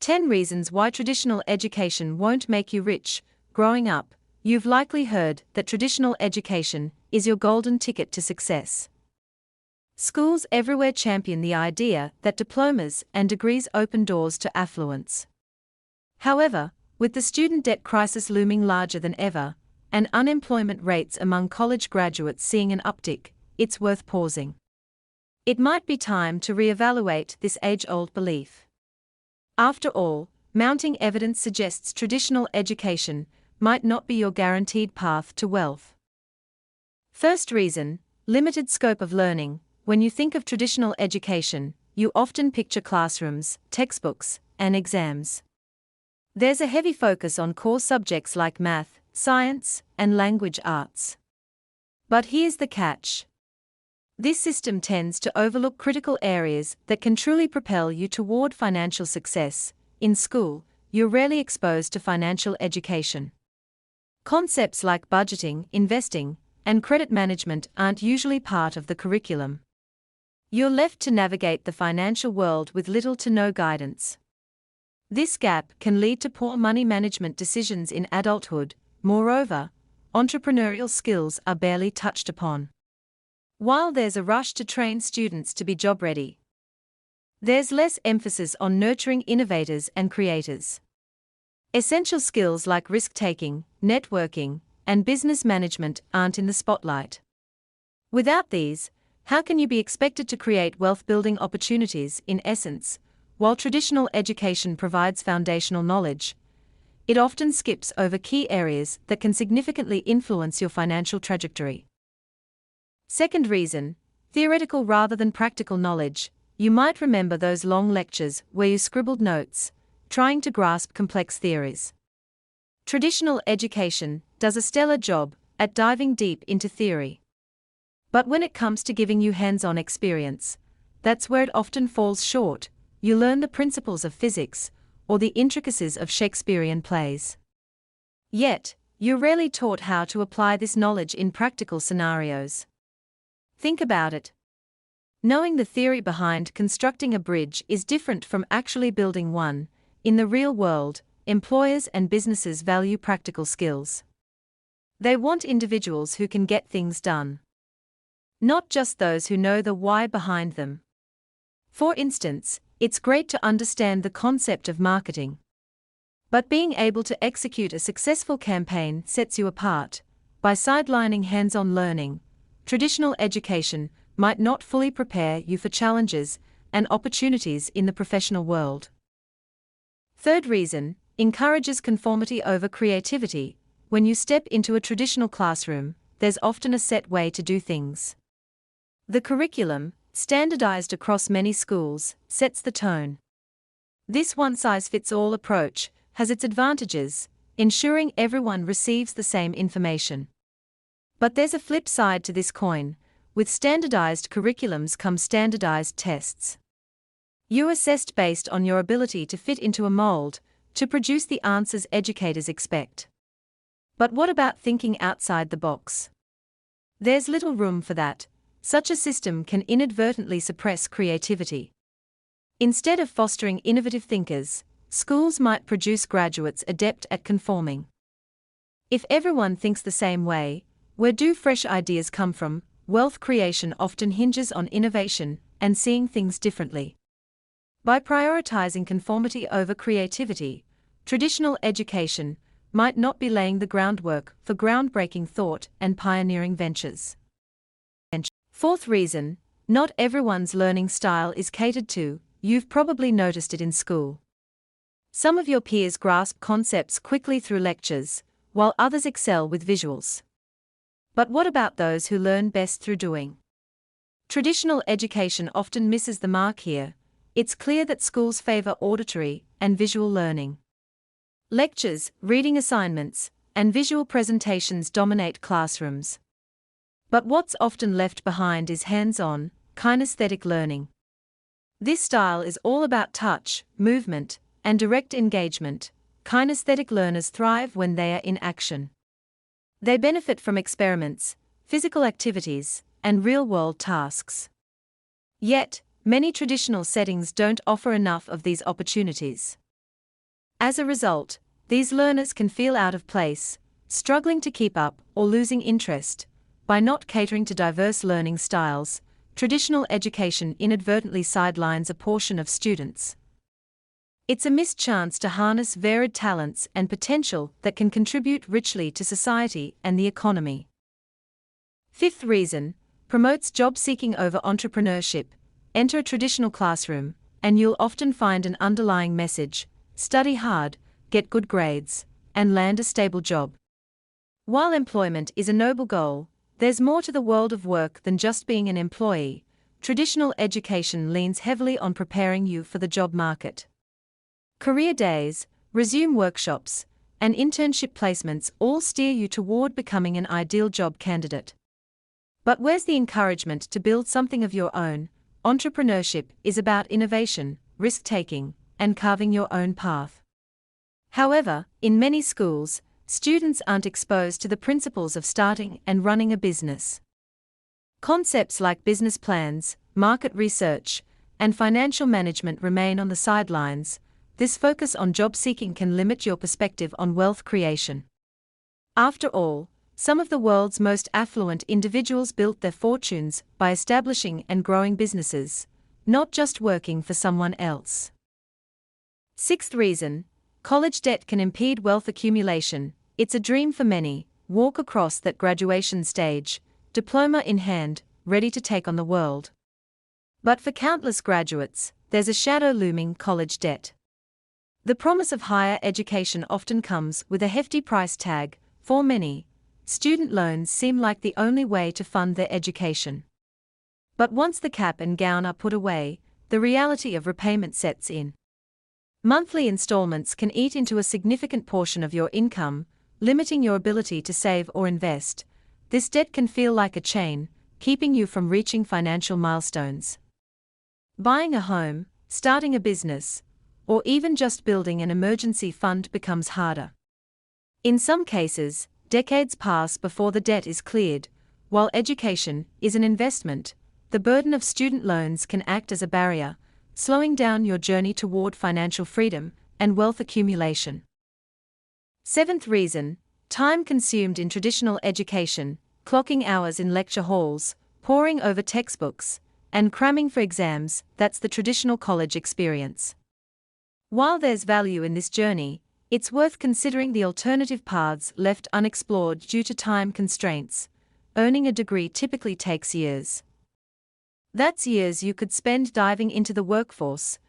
10 reasons why traditional education won't make you rich. Growing up, you've likely heard that traditional education is your golden ticket to success. Schools everywhere champion the idea that diplomas and degrees open doors to affluence. However, with the student debt crisis looming larger than ever, and unemployment rates among college graduates seeing an uptick, it's worth pausing. It might be time to reevaluate this age-old belief. After all, mounting evidence suggests traditional education might not be your guaranteed path to wealth. First reason, limited scope of learning. When you think of traditional education, you often picture classrooms, textbooks, and exams. There's a heavy focus on core subjects like math, science, and language arts. But here's the catch. This system tends to overlook critical areas that can truly propel you toward financial success. In school, you're rarely exposed to financial education. Concepts like budgeting, investing, and credit management aren't usually part of the curriculum. You're left to navigate the financial world with little to no guidance. This gap can lead to poor money management decisions in adulthood. Moreover, entrepreneurial skills are barely touched upon. While there's a rush to train students to be job-ready, there's less emphasis on nurturing innovators and creators. Essential skills like risk-taking, networking, and business management aren't in the spotlight. Without these, how can you be expected to create wealth-building opportunities? In essence, while traditional education provides foundational knowledge, it often skips over key areas that can significantly influence your financial trajectory. Second reason, theoretical rather than practical knowledge. You might remember those long lectures where you scribbled notes, trying to grasp complex theories. Traditional education does a stellar job at diving deep into theory. But when it comes to giving you hands-on experience, that's where it often falls short. You learn the principles of physics or the intricacies of Shakespearean plays. Yet, you're rarely taught how to apply this knowledge in practical scenarios. Think about it. Knowing the theory behind constructing a bridge is different from actually building one. In the real world, employers and businesses value practical skills. They want individuals who can get things done, not just those who know the why behind them. For instance, it's great to understand the concept of marketing, but being able to execute a successful campaign sets you apart. By sidelining hands-on learning, traditional education might not fully prepare you for challenges and opportunities in the professional world. Third reason, encourages conformity over creativity. When you step into a traditional classroom, there's often a set way to do things. The curriculum, standardized across many schools, sets the tone. This one-size-fits-all approach has its advantages, ensuring everyone receives the same information. But there's a flip side to this coin. With standardized curriculums come standardized tests. You're assessed based on your ability to fit into a mold, to produce the answers educators expect. But what about thinking outside the box? There's little room for that. Such a system can inadvertently suppress creativity. Instead of fostering innovative thinkers, schools might produce graduates adept at conforming. If everyone thinks the same way, where do fresh ideas come from? Wealth creation often hinges on innovation and seeing things differently. By prioritizing conformity over creativity, traditional education might not be laying the groundwork for groundbreaking thought and pioneering ventures. Fourth reason, not everyone's learning style is catered to. You've probably noticed it in school. Some of your peers grasp concepts quickly through lectures, while others excel with visuals. But what about those who learn best through doing? Traditional education often misses the mark here. It's clear that schools favor auditory and visual learning. Lectures, reading assignments, and visual presentations dominate classrooms. But what's often left behind is hands-on, kinesthetic learning. This style is all about touch, movement, and direct engagement. Kinesthetic learners thrive when they are in action. They benefit from experiments, physical activities, and real-world tasks. Yet, many traditional settings don't offer enough of these opportunities. As a result, these learners can feel out of place, struggling to keep up or losing interest. By not catering to diverse learning styles, traditional education inadvertently sidelines a portion of students. It's a missed chance to harness varied talents and potential that can contribute richly to society and the economy. Fifth reason, promotes job seeking over entrepreneurship. Enter a traditional classroom, and you'll often find an underlying message: study hard, get good grades, and land a stable job. While employment is a noble goal, there's more to the world of work than just being an employee. Traditional education leans heavily on preparing you for the job market. Career days, resume workshops, and internship placements all steer you toward becoming an ideal job candidate. But where's the encouragement to build something of your own? Entrepreneurship is about innovation, risk-taking, and carving your own path. However, in many schools, students aren't exposed to the principles of starting and running a business. Concepts like business plans, market research, and financial management remain on the sidelines. This focus on job seeking can limit your perspective on wealth creation. After all, some of the world's most affluent individuals built their fortunes by establishing and growing businesses, not just working for someone else. Sixth reason, college debt can impede wealth accumulation. It's a dream for many. Walk across that graduation stage, diploma in hand, ready to take on the world. But for countless graduates, there's a shadow looming: college debt. The promise of higher education often comes with a hefty price tag. For many, student loans seem like the only way to fund their education. But once the cap and gown are put away, the reality of repayment sets in. Monthly installments can eat into a significant portion of your income, limiting your ability to save or invest. This debt can feel like a chain, keeping you from reaching financial milestones. Buying a home, starting a business, or even just building an emergency fund becomes harder. In some cases, decades pass before the debt is cleared. While education is an investment, the burden of student loans can act as a barrier, slowing down your journey toward financial freedom and wealth accumulation. Seventh reason, time consumed in traditional education, clocking hours in lecture halls, poring over textbooks, and cramming for exams. That's the traditional college experience. While there's value in this journey, it's worth considering the alternative paths left unexplored due to time constraints. Earning a degree typically takes years. That's years you could spend diving into the workforce,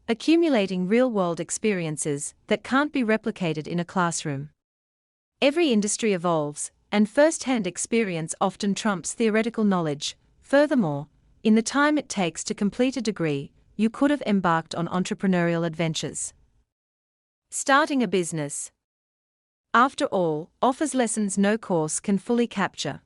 accumulating real-world experiences that can't be replicated in a classroom. Every industry evolves, and first-hand experience often trumps theoretical knowledge. Furthermore, in the time it takes to complete a degree, you could have embarked on entrepreneurial adventures. Starting a business, after all, offers lessons no course can fully capture.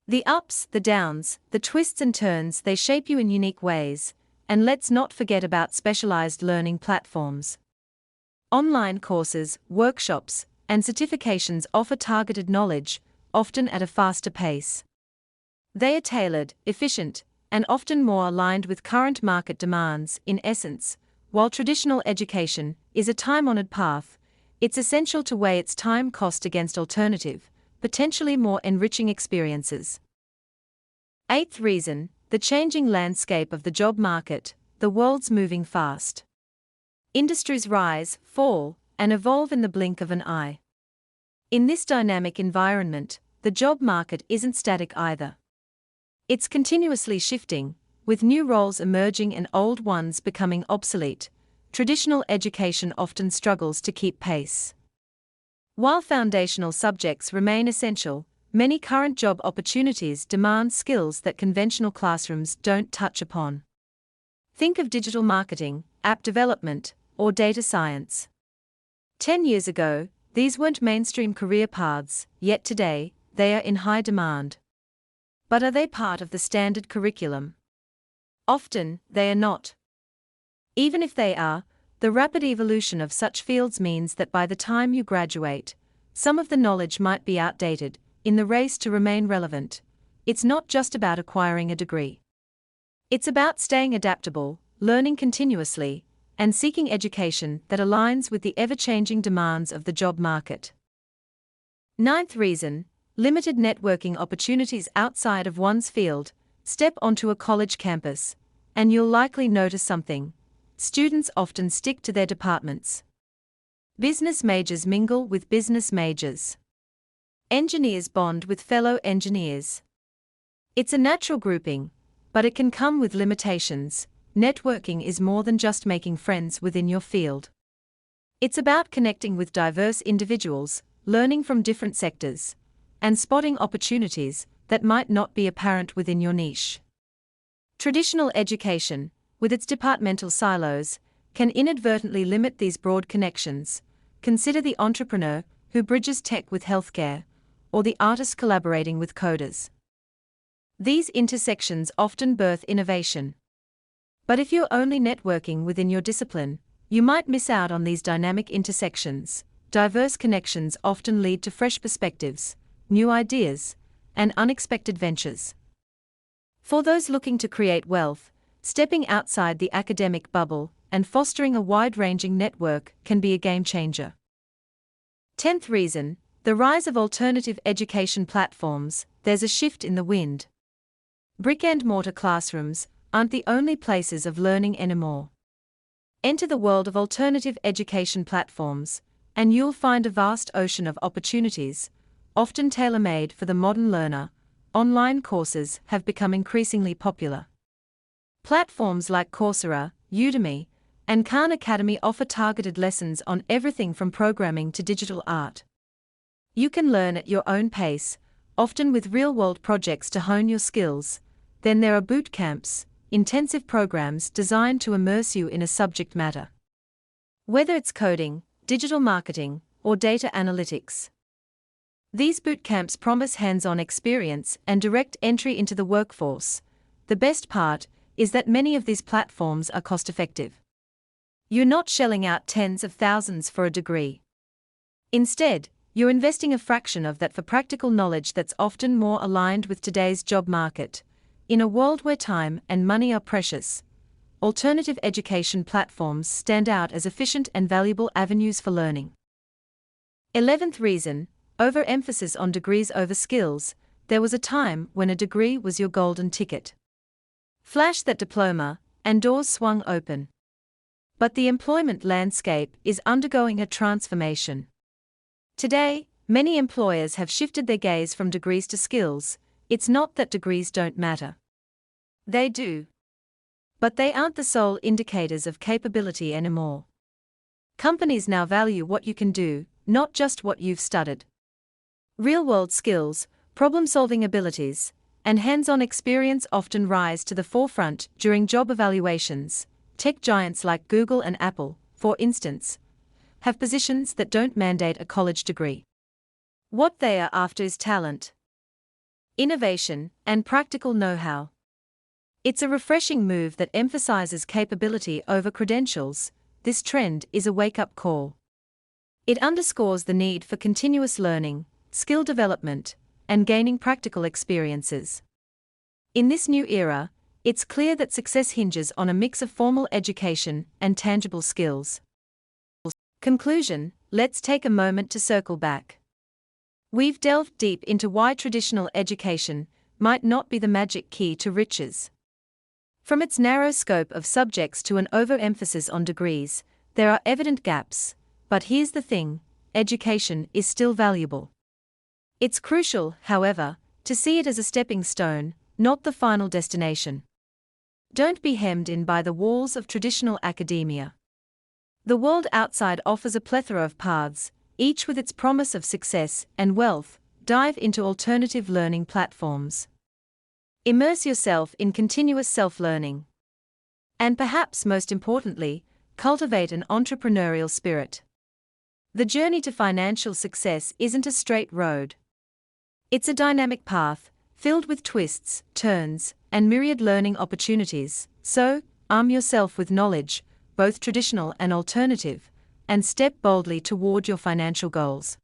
The ups, the downs, the twists and turns, they shape you in unique ways. And let's not forget about specialized learning platforms. Online courses, workshops, and certifications offer targeted knowledge, often at a faster pace. They are tailored, efficient, and often more aligned with current market demands. In essence, while traditional education is a time-honored path, it's essential to weigh its time cost against alternative, potentially more enriching experiences. Eighth reason, the changing landscape of the job market. The world's moving fast. Industries rise, fall, and evolve in the blink of an eye. In this dynamic environment, the job market isn't static either. It's continuously shifting, with new roles emerging and old ones becoming obsolete. Traditional education often struggles to keep pace. While foundational subjects remain essential, many current job opportunities demand skills that conventional classrooms don't touch upon. Think of digital marketing, app development, or data science. 10 years ago, these weren't mainstream career paths, yet today, they are in high demand. But are they part of the standard curriculum? Often, they are not. Even if they are, the rapid evolution of such fields means that by the time you graduate, some of the knowledge might be outdated. In the race to remain relevant, it's not just about acquiring a degree. It's about staying adaptable, learning continuously, and seeking education that aligns with the ever-changing demands of the job market. Ninth reason, limited networking opportunities outside of one's field. Step onto a college campus, and you'll likely notice something. Students often stick to their departments. Business majors mingle with business majors. Engineers bond with fellow engineers. It's a natural grouping, but it can come with limitations. Networking is more than just making friends within your field. It's about connecting with diverse individuals, learning from different sectors, and spotting opportunities that might not be apparent within your niche. Traditional education, with its departmental silos, can inadvertently limit these broad connections. Consider the entrepreneur who bridges tech with healthcare, or the artist collaborating with coders. These intersections often birth innovation. But if you're only networking within your discipline, you might miss out on these dynamic intersections. Diverse connections often lead to fresh perspectives, new ideas, and unexpected ventures. For those looking to create wealth, stepping outside the academic bubble and fostering a wide-ranging network can be a game-changer. 10th reason, the rise of alternative education platforms. There's a shift in the wind. Brick-and-mortar classrooms aren't the only places of learning anymore. Enter the world of alternative education platforms, and you'll find a vast ocean of opportunities, often tailor-made for the modern learner. Online courses have become increasingly popular. Platforms like Coursera, Udemy, and Khan Academy offer targeted lessons on everything from programming to digital art. You can learn at your own pace, often with real-world projects to hone your skills. Then there are boot camps, intensive programs designed to immerse you in a subject matter. Whether it's coding, digital marketing, or data analytics. These boot camps promise hands-on experience and direct entry into the workforce. The best part is that many of these platforms are cost-effective. You're not shelling out tens of thousands for a degree. Instead, you're investing a fraction of that for practical knowledge that's often more aligned with today's job market. In a world where time and money are precious, alternative education platforms stand out as efficient and valuable avenues for learning. 11th reason, overemphasis on degrees over skills. There was a time when a degree was your golden ticket. Flash that diploma, and doors swung open. But the employment landscape is undergoing a transformation. Today, many employers have shifted their gaze from degrees to skills. It's not that degrees don't matter. They do. But they aren't the sole indicators of capability anymore. Companies now value what you can do, not just what you've studied. Real-world skills, problem-solving abilities, and hands-on experience often rise to the forefront during job evaluations. Tech giants like Google and Apple, for instance, have positions that don't mandate a college degree. What they are after is talent, innovation, and practical know-how. It's a refreshing move that emphasizes capability over credentials. This trend is a wake-up call. It underscores the need for continuous learning, skill development, and gaining practical experiences. In this new era, it's clear that success hinges on a mix of formal education and tangible skills. Conclusion, let's take a moment to circle back. We've delved deep into why traditional education might not be the magic key to riches. From its narrow scope of subjects to an overemphasis on degrees, there are evident gaps. But here's the thing, education is still valuable. It's crucial, however, to see it as a stepping stone, not the final destination. Don't be hemmed in by the walls of traditional academia. The world outside offers a plethora of paths, each with its promise of success and wealth. Dive into alternative learning platforms. Immerse yourself in continuous self-learning. And perhaps most importantly, cultivate an entrepreneurial spirit. The journey to financial success isn't a straight road. It's a dynamic path, filled with twists, turns, and myriad learning opportunities. So, arm yourself with knowledge, both traditional and alternative, and step boldly toward your financial goals.